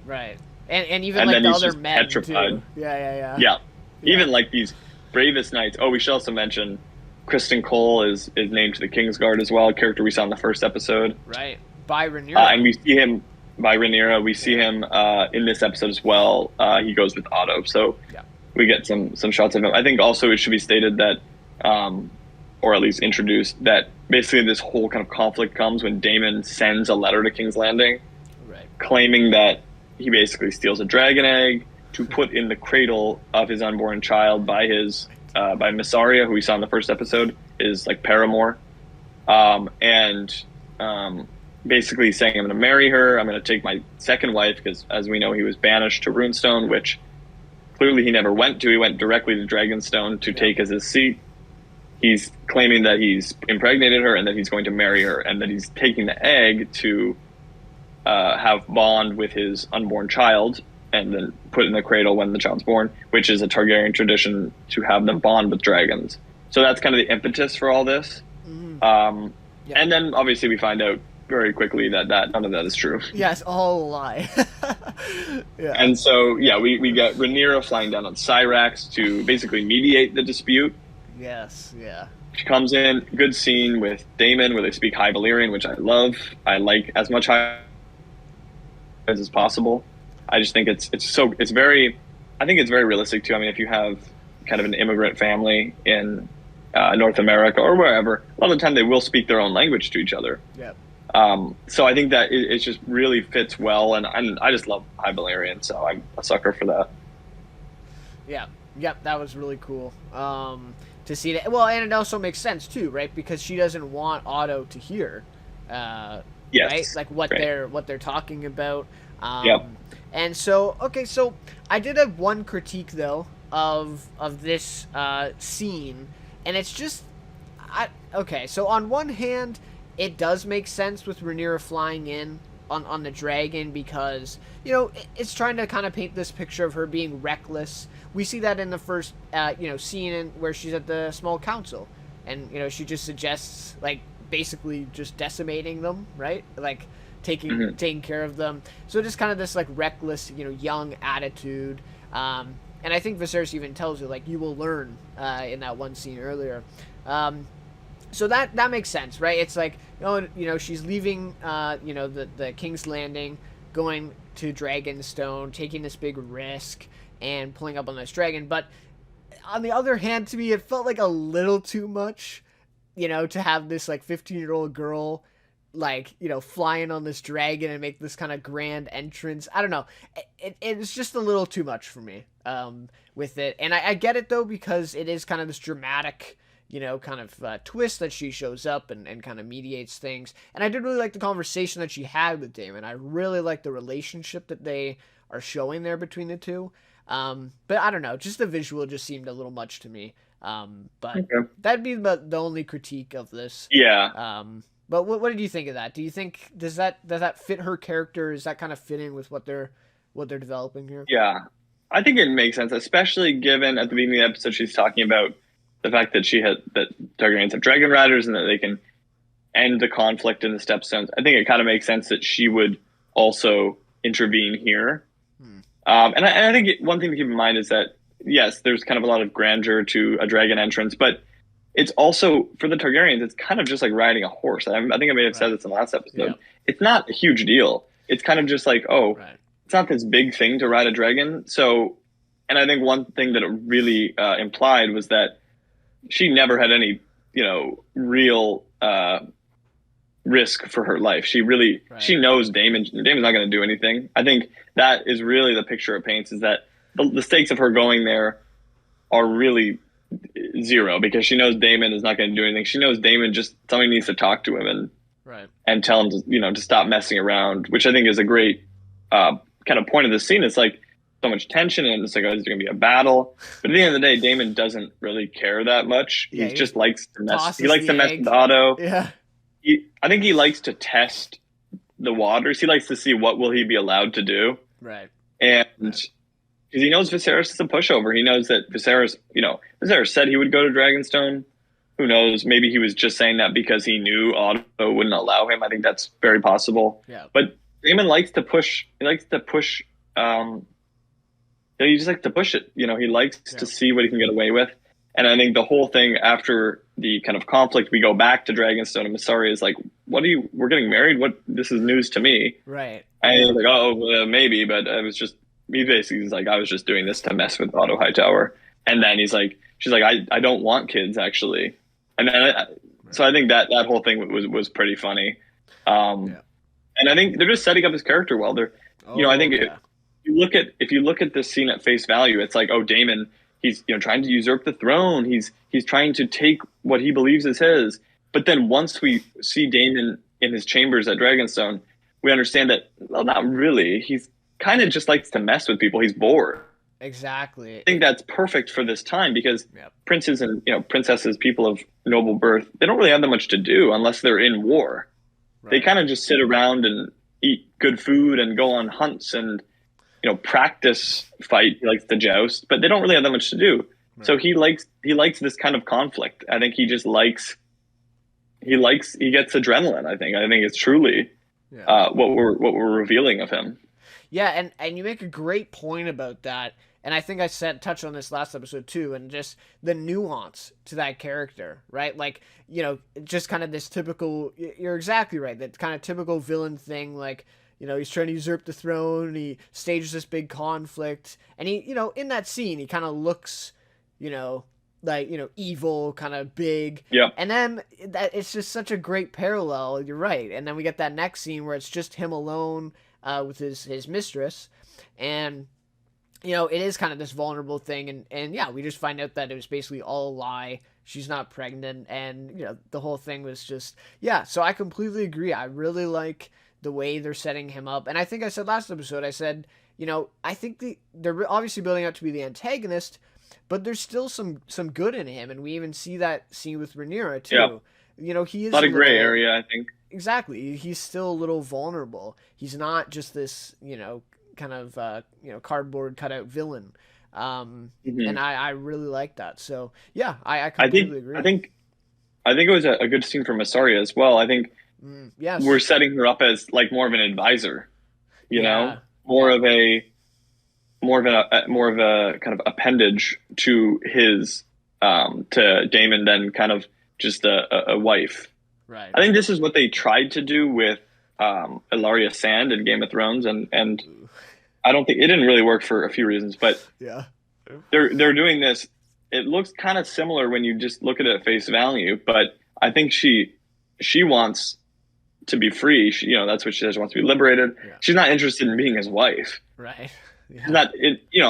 Right. And even and like then the he's other just men petrified. too. Yeah, yeah, yeah. Yeah, Yeah. even like these bravest knights. Oh, we should also mention Kristen Cole is named to the Kingsguard as well. A character we saw in the first episode, Right. By and Rhaenyra. we see him by Rhaenyra. We see Yeah. him in this episode as well. He goes with Otto, so Yeah. we get some shots of him. I think also it should be stated that, or at least introduced, that basically this whole kind of conflict comes when Daemon sends a letter to King's Landing Right. claiming that he basically steals a dragon egg to put in the cradle of his unborn child by his by Missaria, who we saw in the first episode, is like paramour, and basically saying, "I'm going to marry her. I'm going to take my second wife," because as we know, he was banished to Runestone, which clearly he never went to. He went directly to Dragonstone to take as his seat. He's claiming that he's impregnated her and that he's going to marry her, and that he's taking the egg to have bond with his unborn child and then put in the cradle when the child's born, which is a Targaryen tradition to have them bond with dragons. So that's kind of the impetus for all this. Mm-hmm. Yeah. And then obviously we find out very quickly that none of that is true. Yes, all a lie. Yeah. And so, yeah, we get Rhaenyra flying down on Syrax to basically mediate the dispute. Yes. Yeah. She comes in, good scene with Daemon where they speak High Valyrian, which I love. I like as much High as possible. I just think it's very, I think it's very realistic too. I mean, if you have kind of an immigrant family in North America or wherever, a lot of the time they will speak their own language to each other. Yep. So I think that it just really fits well, and I just love High Valyrian, so I'm a sucker for that. Yeah. Yep. That was really cool. To see that. Well, and it also makes sense too, right? Because she doesn't want Otto to hear, Yes, right? Like what right. they're talking about. Yep. And so, okay, so I did have one critique though of this scene, and it's just, okay. So on one hand, it does make sense with Rhaenyra flying in on the dragon because it's trying to kind of paint this picture of her being reckless. We see that in the first scene where she's at the small council, and she just suggests like basically just decimating them, right? Like taking care of them. So just kind of this like reckless, young attitude. And I think Viserys even tells you like you will learn in that one scene earlier. So that makes sense, right? It's like she's leaving the King's Landing, going to Dragonstone, taking this big risk and pulling up on this dragon. But on the other hand, to me, it felt like a little too much, to have this like 15-year-old girl like flying on this dragon and make this kind of grand entrance. I don't know, it's just a little too much for me with it. And I get it though, because it is kind of this dramatic kind of twist that she shows up and kind of mediates things. And I did really like the conversation that she had with Daemon. I really like the relationship that they are showing there between the two. But I don't know, just the visual just seemed a little much to me. But Okay. that'd be the only critique of this. Yeah. But what did you think of that? Do you think does that fit her character? Is that kind of fitting with what they're developing here? Yeah. I think it makes sense, especially given at the beginning of the episode she's talking about the fact that that Targaryens have dragon riders and that they can end the conflict in the Stepstones. I think it kind of makes sense that she would also intervene here. And I think one thing to keep in mind is that, yes, there's kind of a lot of grandeur to a dragon entrance, but it's also, for the Targaryens, it's kind of just like riding a horse. I think I may have said this in the last episode. Yeah. It's not a huge deal. It's kind of just like, Right. it's not this big thing to ride a dragon. So And I think one thing that it really implied was that she never had any, real risk for her life. She Right. knows Damon. Damon's not going to do anything. I think that is really the picture it paints, is that the stakes of her going there are really zero, because she knows Damon is not going to do anything. She knows Damon just somebody needs to talk to him Right. and tell him to to stop messing around, which I think is a great kind of point of the scene. It's like so much tension, and it's like, oh, is there going to be a battle? But at the end of the day, Damon doesn't really care that much. Yeah, He he just just likes to mess. He tosses likes the to mess with egg. Otto. Yeah. I think he likes to test the waters. He likes to see what will he be allowed to do, Right. and Right. because he knows Viserys is a pushover. He knows that Viserys said he would go to Dragonstone. Who knows? Maybe he was just saying that because he knew Otto wouldn't allow him. I think that's very possible. Yeah. But Damon likes to push. He likes to push. He just likes to push it. He likes Yeah. to see what he can get away with. And I think the whole thing after the kind of conflict, we go back to Dragonstone, and Masari is like, "What are you? We're getting married? What? This is news to me." Right. And he's like, "Oh, maybe," but I was just. He basically is like, "I was just doing this to mess with Otto Hightower." And then she's like, "I don't want kids, actually." And then, so I think that whole thing was pretty funny. Yeah. And I think they're just setting up his character well. I Oh think yeah. if you look at this scene at face value, it's like, oh, Damon, he's trying to usurp the throne. He's trying to take what he believes is his. But then once we see Damon in his chambers at Dragonstone, we understand that, well, not really. He's kind of just likes to mess with people. He's bored. Exactly. I think that's perfect for this time, because Yep. princes and princesses, people of noble birth, they don't really have that much to do unless they're in war. Right. They kind of just sit around and eat good food and go on hunts and practice fight. He likes to joust, but they don't really have that much to do. Right. So he likes this kind of conflict. I think he just he gets adrenaline. I think it's truly Yeah. what we're revealing of him. Yeah, and you make a great point about that. And I think I said touch on this last episode too, and just the nuance to that character, right? Like, just kind of this typical. You're exactly right. That kind of typical villain thing, like, he's trying to usurp the throne. He stages this big conflict, and he, in that scene, he kind of looks, like, evil, kind of big. Yeah. And then it's just such a great parallel. You're right. And then we get that next scene where it's just him alone with his mistress, and it is kind of this vulnerable thing, and yeah, we just find out that it was basically all a lie. She's not pregnant, and the whole thing was just, yeah. So I completely agree. I really like the way they're setting him up, and I think I said last episode, I said, I think they're obviously building up to be the antagonist, but there's still some good in him, and we even see that scene with Rhaenyra too. Yeah. He is a lot of gray area, I think. Exactly. He's still a little vulnerable. He's not just this, kind of, cardboard cutout villain. And I really like that. So yeah, I completely agree. I think it was a good scene for Massaria as well. I think yes. we're setting her up as like more of an advisor, more of a kind of appendage to his to Damon than kind of just a wife. Right. I think this is what they tried to do with Ilaria Sand in Game of Thrones, and I don't think it didn't really work for a few reasons, but yeah, they're doing this. It looks kind of similar when you just look at it at face value, but I think she wants to be free. That's what she says. She wants to be liberated. Yeah. She's not interested in being his wife. Right. Yeah. She's not.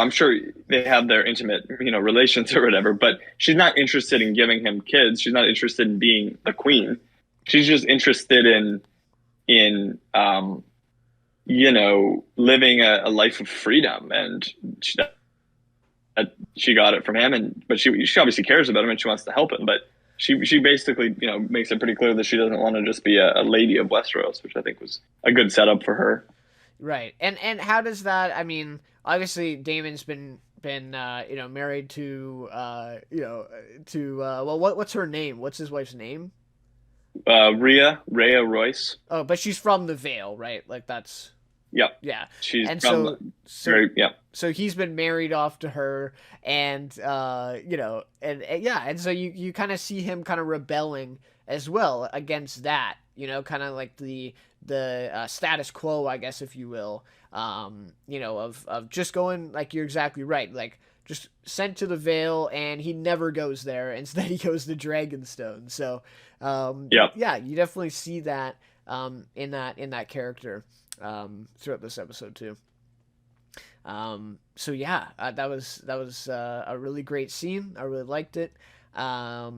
I'm sure they have their intimate, relations or whatever, but she's not interested in giving him kids. She's not interested in being the queen. She's just interested in living a life of freedom, and she got it from him, but she obviously cares about him and she wants to help him, but she basically makes it pretty clear that she doesn't want to just be a lady of Westeros, which I think was a good setup for her. Right. And how does that? I mean, obviously Damon's been married to well, what's her name? What's his wife's name? Rhea Royce. Oh, but she's from the Vale, right? Like that's. Yep. Yeah. She's and from so he's been married off to her, and and so you kind of see him kind of rebelling as well against that, kind of like the status quo, I guess, if you will, of just going, like, you're exactly right, like, just sent to the Vale, and he never goes there. Instead, he goes to Dragonstone. So, Yep. yeah, you definitely see that in that character throughout this episode too. So yeah, that was a really great scene. I really liked it. Yeah,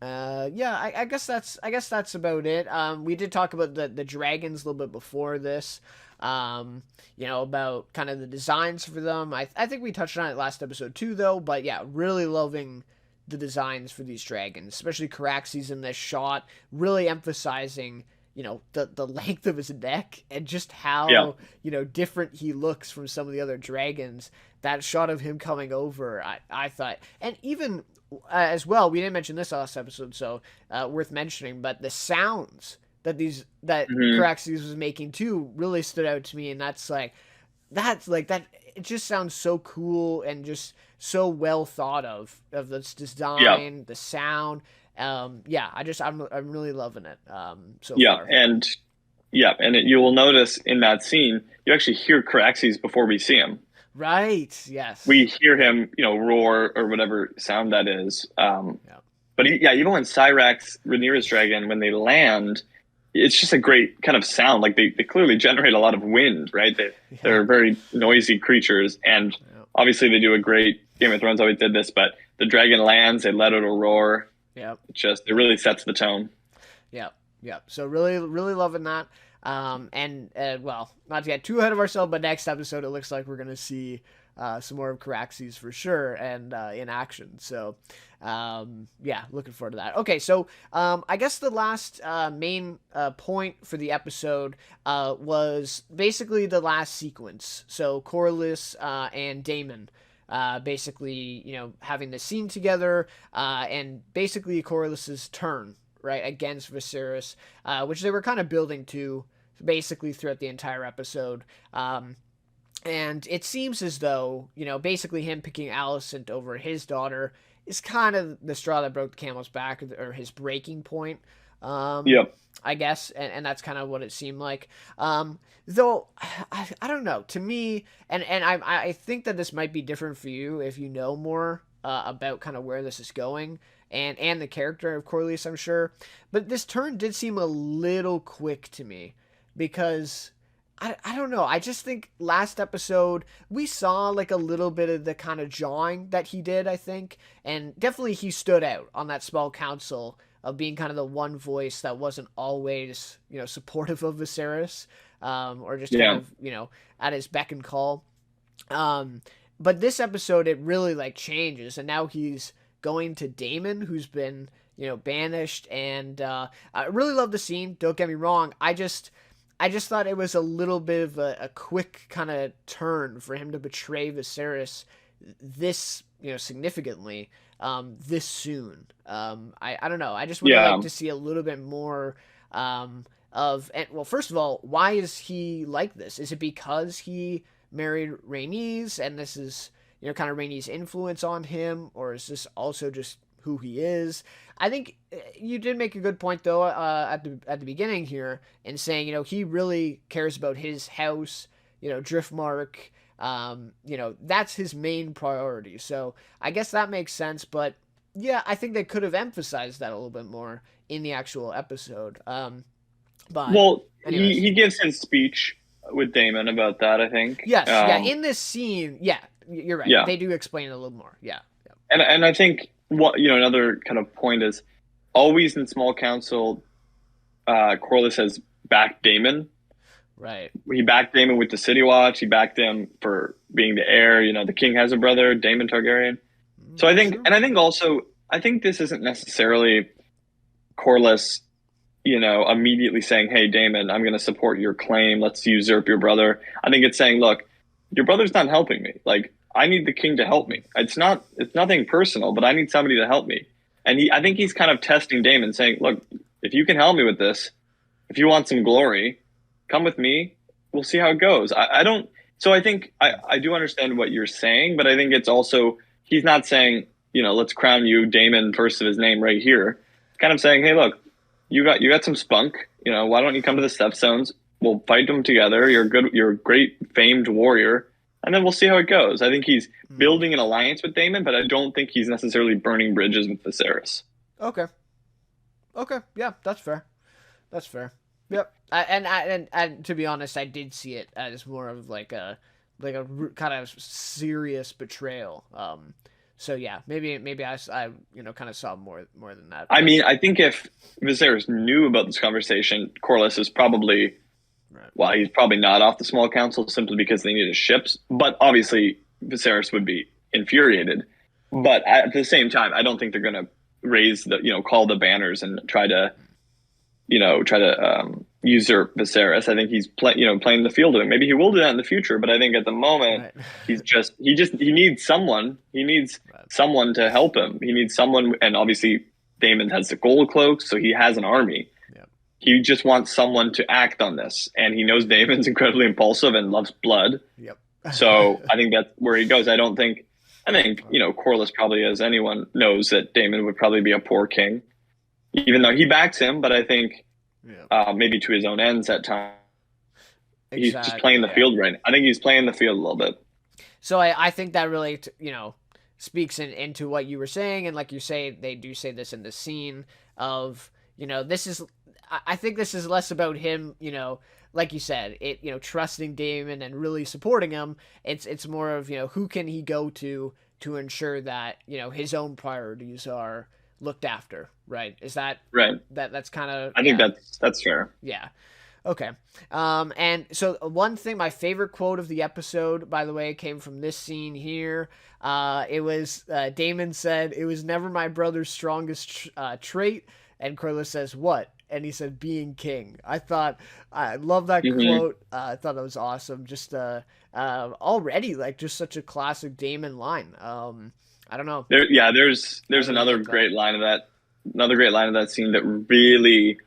I guess that's about it. We did talk about the dragons a little bit before this. About kind of the designs for them. I think we touched on it last episode too, though. But yeah, really loving the designs for these dragons, especially Caraxes in this shot, really emphasizing the length of his neck and just Yeah. how different he looks from some of the other dragons. That shot of him coming over, I thought, and even as well, we didn't mention this last episode, so worth mentioning, but the sounds that Hmm. Caraxes was making too really stood out to me, and that's like that. It just sounds so cool and just so well thought of this Yeah. design, the sound. Yeah, I'm really loving it so Yeah. far. And yeah, and you will notice in that scene, you actually hear Caraxes before we see him. Right? Yes. We hear him, roar or whatever sound that is. Yeah. But yeah, even when Cyrax, Rhaenyra's dragon, when they land, it's just a great kind of sound. Like they clearly generate a lot of wind, right? Yeah. They're very noisy creatures, and Yeah. obviously they do a great. Game of Thrones always did this, but the dragon lands, they let out a roar. Yeah. It really sets the tone. Yeah, yeah. So really, really loving that. And well, not to get too ahead of ourselves, but next episode it looks like we're gonna see some more of Caraxes for sure and in action. So yeah, looking forward to that. Okay, so I guess the last main point for the episode was basically the last sequence. So Corlys and Daemon. Basically, having the scene together, and basically Corlys's turn, right, against Viserys, which they were kind of building to basically throughout the entire episode. And it seems as though, basically him picking Alicent over his daughter is kind of the straw that broke the camel's back, or his breaking point. Um, Yep. I guess, and that's kind of what it seemed like. Though I don't know. To me, and I think that this might be different for you if you know more about kind of where this is going and the character of Corlys, I'm sure. But this turn did seem a little quick to me because I don't know. I just think last episode we saw like a little bit of the kind of jawing that he did, I think, and definitely he stood out on that small council of being kind of the one voice that wasn't always, supportive of Viserys, or just kind Yeah. of, at his beck and call. But this episode, it really like changes, and now he's going to Daemon, who's been, banished, and I really love the scene. Don't get me wrong. I just thought it was a little bit of a quick kind of turn for him to betray Viserys this, significantly, this soon. I don't know. I just would have Yeah. liked to see a little bit more and well, first of all, why is he like this? Is it because he married Rhaenys and this is, kind of Rhaenys' influence on him, or is this also just who he is? I think you did make a good point though at the beginning here in saying he really cares about his house, Driftmark. That's his main priority. So I guess that makes sense. But yeah, I think they could have emphasized that a little bit more in the actual episode. But Well, he anyways, he gives his speech with Damon about that. I think. yes, yeah, in this scene, yeah, you're right. Yeah, They do explain it a little more. Yeah, yeah, and I think what another kind of point is always in small council, Corlys has backed Damon. right. He backed Damon with the City Watch. He backed him for being the heir. The king has a brother, Damon Targaryen. So I think, True. and I think also, I think this isn't necessarily Corlys, immediately saying, "Hey, Damon, I'm going to support your claim. Let's usurp your brother." I think it's saying, "Look, your brother's not helping me. Like, I need the king to help me. It's nothing personal, but I need somebody to help me." And I think he's kind of testing Damon, saying, "Look, if you can help me with this, if you want some glory, come with me. We'll see how it goes." I don't. So I think I do understand what you're saying, but I think it's also he's not saying, let's crown you Damon first of his name right here. Kind of saying, "Hey, look, you got some spunk. You know, why don't you come to the Stepstones? We'll fight them together. You're a great famed warrior, and then we'll see how it goes. I think he's Hmm. building an alliance with Daemon, but I don't think he's necessarily burning bridges with Viserys. Okay. Okay. Yeah, that's fair. That's fair. Yep. And to be honest, I did see it as more of like a kind of serious betrayal. So yeah, maybe I kind of saw more than that, I but mean, I think if Viserys knew about this conversation, Corlys is probably right. well, he's probably not off the small council simply because they needed ships. But obviously, Viserys would be infuriated. But at the same time, I don't think they're going to raise the call the banners and try to usurp Viserys. I think he's playing the field of it. Maybe he will do that in the future, but I think at the moment Right. he needs someone. He needs Right. someone to help him. He needs someone, and obviously Daemon has the gold cloak, so he has an army. Yep. He just wants someone to act on this, and he knows Daemon's incredibly impulsive and loves blood. Yep. So I think that's where he goes. I think Corlys probably, as anyone knows, that Daemon would probably be a poor king, even though he backs him. But I think Yep. maybe to his own ends at times. He's just playing Exactly. the Yeah. field right now. I think he's playing the field a little bit. So I think that really speaks into what you were saying, and like you say, they do say this in the scene of this is I think this is less about him, like you said, trusting Damon and really supporting him. It's more of who can he go to ensure that his own priorities are looked after, right? Is that Right. that's kind of I think yeah. that's fair. Yeah. Okay. And so one thing, my favorite quote of the episode, by the way, came from this scene here. It was Damon said, "It was never my brother's strongest trait," and Corlys says, "What?" And he said, "Being king." I love that Hmm. quote. I thought that was awesome. Just already like just such a classic Damon line. I don't know. There's I really another like that. great line of that scene that really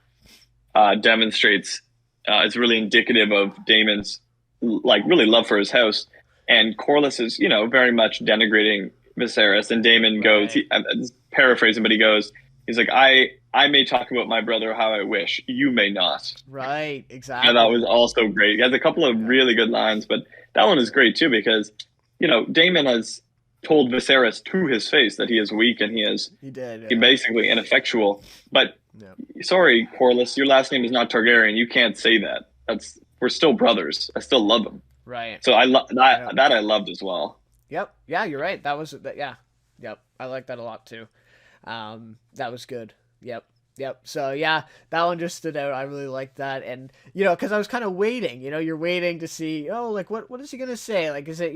demonstrates. It's really indicative of Damon's really love for his house, and Corlys is very much denigrating Viserys, and Damon goes, Right. I'm paraphrasing, but he's like, I may talk about my brother how I wish, you may not. Right. And that was Exactly. also great. He has a couple of Yeah. really good lines, but that one is great too because Damon has told Viserys to his face that he is weak and He did. he Yeah. basically ineffectual. But Yeah. sorry, Corlys, your last name is not Targaryen. You can't say that. We're still brothers. I still love him. Right. So I love that. Yep. That I loved as well. Yep. Yeah, you're right. That was that. Yeah. Yep. I like that a lot too. That was good. Yep. Yep. So yeah, that one just stood out. I really liked that, and because I was kind of waiting. You're waiting to see. Oh, like what is he gonna say? Like, is it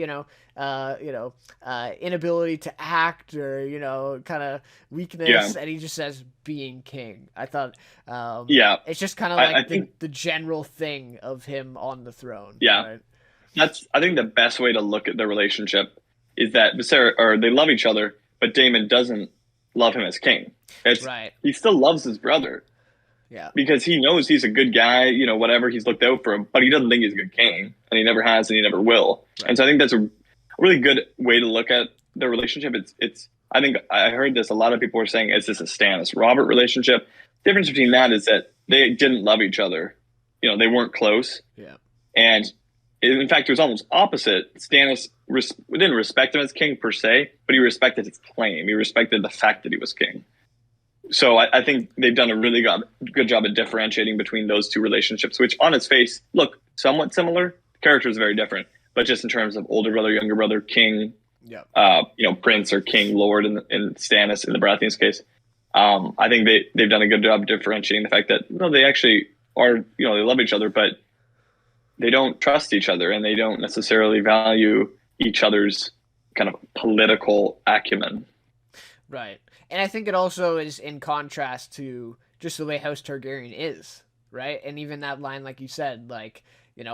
inability to act or kind of Yeah, weakness? And he just says being king. I thought yeah. it's just kind of I like think the general thing of him on the throne, yeah. right? That's I think the best way to look at their relationship is that Viserys or they love each other, but Damon doesn't love him as king. It's Right. He still loves his brother Yeah. because he knows he's a good guy, whatever, he's looked out for him, but he doesn't think he's a good king, and he never has, and he never will. Right. And so I think that's a really good way to look at the relationship. It's I think I heard this. A lot of people were saying, "Is this a Stannis Robert relationship?" The difference between that is that they didn't love each other. They weren't close, Yeah. and in fact, it was almost opposite. Stannis didn't respect him as king per se, but he respected his claim. He respected the fact that he was king. So I think they've done a really good job of differentiating between those two relationships, which on its face look somewhat similar. The character is very different, but just in terms of older brother, younger brother, king, Yep. prince or king, lord in Stannis in the Baratheons case. I think they've done a good job differentiating the fact that they actually are they love each other, but they don't trust each other and they don't necessarily value each other's kind of political acumen. Right. And I think it also is in contrast to just the way House Targaryen is, right? And even that line, like you said, like,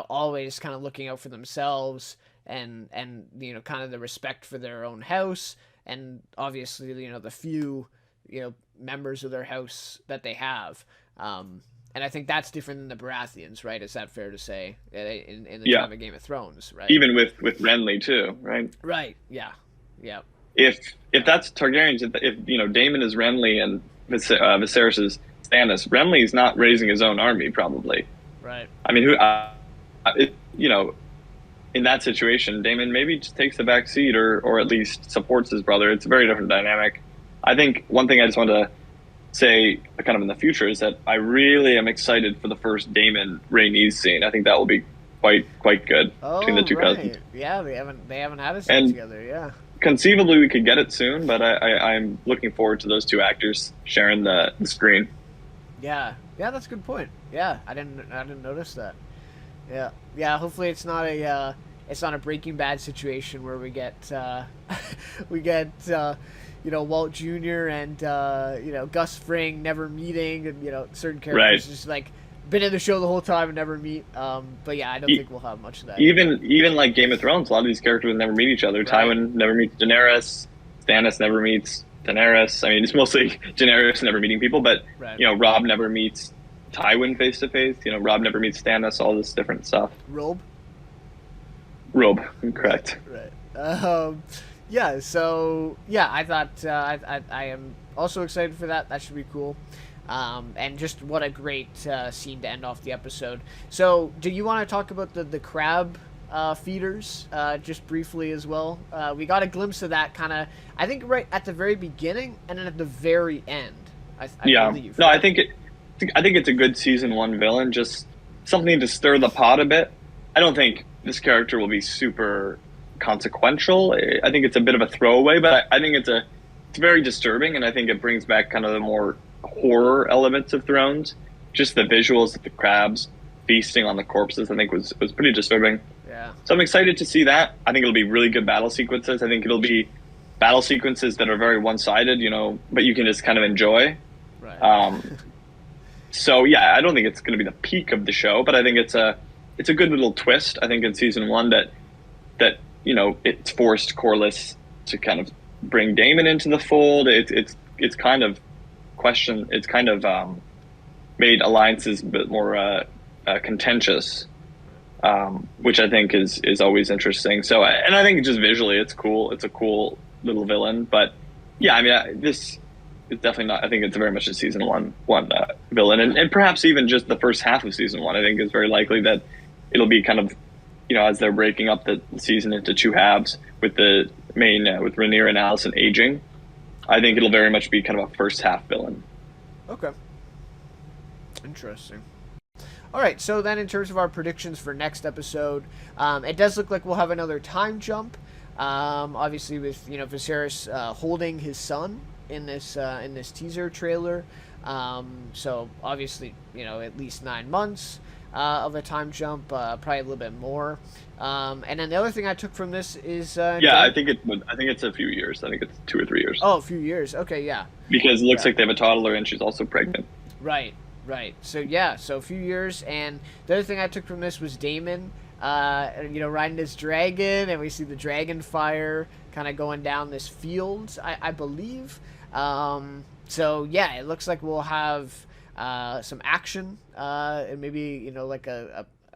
always kind of looking out for themselves and kind of the respect for their own house and obviously, the few, members of their house that they have. And I think that's different than the Baratheons, right? Is that fair to say in the Yeah, time of Game of Thrones, right? even with Renly too, right? Right. Yeah. Yeah. If that's Targaryens, if Daemon is Renly and Viserys is Stannis. Renly's not raising his own army, probably. Right. I mean, you know, in that situation, Damon maybe just takes the back seat or at least supports his brother. It's a very different dynamic. I think one thing I just want to say kind of in the future is that I really am excited for the first Damon Rhaenys scene. I think that will be quite good between the Oh, two cousins. right. Yeah, they haven't had a scene And together. Yeah. conceivably we could get it soon, but I'm looking forward to those two actors sharing the screen. Yeah. Yeah, that's a good point. Yeah, I didn't notice that. Yeah. Yeah, hopefully it's not a Breaking Bad situation where we get we get Walt Jr. and Gus Fring never meeting, and certain Right. characters just like been in the show the whole time and never meet. But yeah, I don't E- think we'll have much of that here. even like Game of Thrones, a lot of these characters never meet each other. Right. Tywin never meets Daenerys. Stannis never meets Daenerys. I mean, it's mostly Daenerys never meeting people, but Right. Rob never meets Tywin face to face. Rob never meets Stannis. All this different stuff. Robe. Robe, correct. Right. Yeah. So yeah, I thought I am also excited for that. That should be cool. And just what a great scene to end off the episode. So, do you want to talk about the crab feeders just briefly as well? We got a glimpse of that kind of, I think, right at the very beginning and then at the very end. I Yeah. believe. No, Right? I think it's a good season one villain. Just something to stir the pot a bit. I don't think this character will be super consequential. I think it's a bit of a throwaway, but I think it's very disturbing, and I think it brings back kind of the more horror elements of Thrones. Just the visuals of the crabs feasting on the corpses, I think was pretty disturbing. Yeah. So I'm excited to see that. I think it'll be really good battle sequences. I think it'll be battle sequences that are very one sided, but you can just kind of enjoy. Right. So yeah, I don't think it's going to be the peak of the show, but I think it's a good little twist. I think in season one that it's forced Corlys to kind of bring Daemon into the fold. It's kind of made alliances a bit more contentious, which I think is always interesting. So, and I think just visually it's cool. It's a cool little villain, but yeah, I mean this. It's definitely not. I think it's very much a season one villain, and perhaps even just the first half of season one. I think is very likely that it'll be kind of, as they're breaking up the season into two halves with the main with Rhaenyra and Alicent aging. I think it'll very much be kind of a first half villain. Okay. Interesting. All right, so then in terms of our predictions for next episode, it does look like we'll have another time jump. Obviously, with Viserys holding his son in this teaser trailer. So obviously, at least 9 months of a time jump, probably a little bit more. And then the other thing I took from this is I think it's a few years. I think it's 2 or 3 years. Oh, a few years. Okay, yeah. Because it looks like they have a toddler and she's also pregnant. Right. So yeah, so a few years. And the other thing I took from this was Daemon, riding this dragon, and we see the dragon fire kind of going down this field, I believe. So yeah, it looks like we'll have some action, and maybe like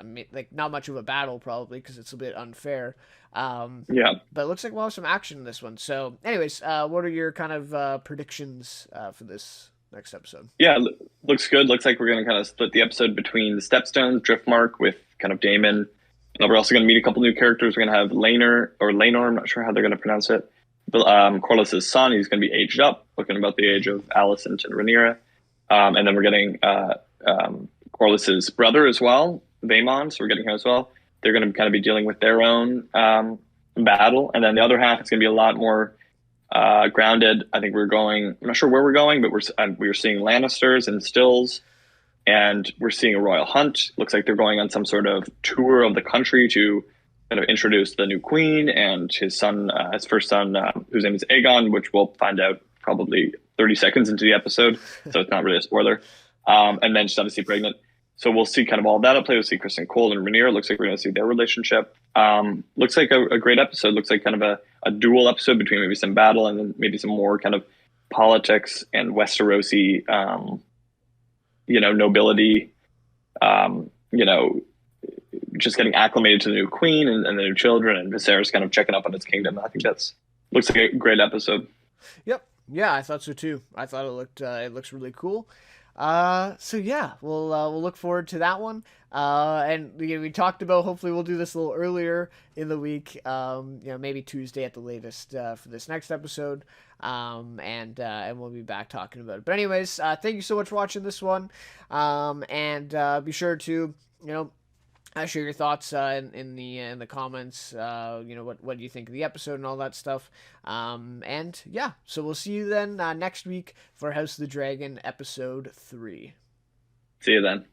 like not much of a battle probably because it's a bit unfair. Yeah. But it looks like we'll have some action in this one. So, anyways, what are your kind of predictions for this next episode? Yeah, looks good. Looks like we're going to kind of split the episode between the Stepstones, Driftmark with kind of Daemon. We're also going to meet a couple new characters. We're going to have Laenor, I'm not sure how they're going to pronounce it. Corlys' son, he's going to be aged up, looking about the age of Alicent and Rhaenyra. And then we're getting Corlys' brother as well, Vaemon, so we're getting him as well. They're going to kind of be dealing with their own battle. And then the other half is going to be a lot more grounded. I think I'm not sure where we're going, but we're seeing Lannisters and Stills, and we're seeing a royal hunt. Looks like they're going on some sort of tour of the country to kind of introduce the new queen and his son, his first son, whose name is Aegon, which we'll find out probably 30 seconds into the episode. So it's not really a spoiler. And then she's obviously pregnant. So we'll see kind of all that at play. We'll see Kristen Cole and Rhaenyra. Looks like we're going to see their relationship. Looks like a great episode. Looks like kind of a dual episode between maybe some battle and then maybe some more kind of politics and Westerosi, nobility, just getting acclimated to the new queen and the new children, and Viserys kind of checking up on his kingdom. I think looks like a great episode. Yep. Yeah, I thought so too. I thought it looks really cool. So yeah, we'll look forward to that one. And we talked about hopefully we'll do this a little earlier in the week. Maybe Tuesday at the latest for this next episode. And we'll be back talking about it. But anyways, thank you so much for watching this one. And be sure to share your thoughts in the comments. What do you think of the episode and all that stuff. And yeah, so we'll see you then next week for House of the Dragon episode 3. See you then.